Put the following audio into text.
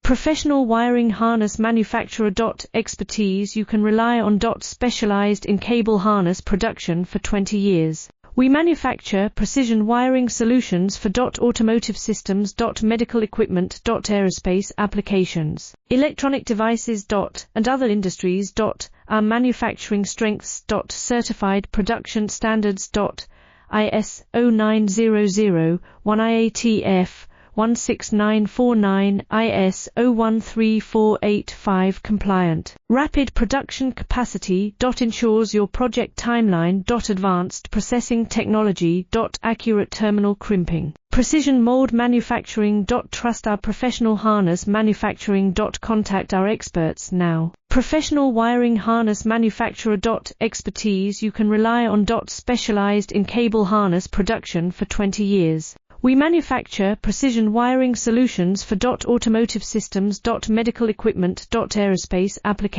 Professional wiring harness manufacturer. Expertise you can rely on. Specialized in cable harness production for 20 years. We manufacture precision wiring solutions for automotive systems, medical equipment, aerospace applications, electronic devices, and other industries. Our manufacturing strengths. Certified production standards. IS 0900 1 IATF 16949 IS 013485 compliant. Rapid production capacity. Ensures your project timeline. Advanced processing technology. Accurate terminal crimping. Precision mold manufacturing. Trust our professional harness manufacturing. Contact our experts now. Professional wiring harness manufacturer. Expertise you can rely on. Specialized in cable harness production for 20 years. We manufacture precision wiring solutions for automotive systems, medical equipment, aerospace applications.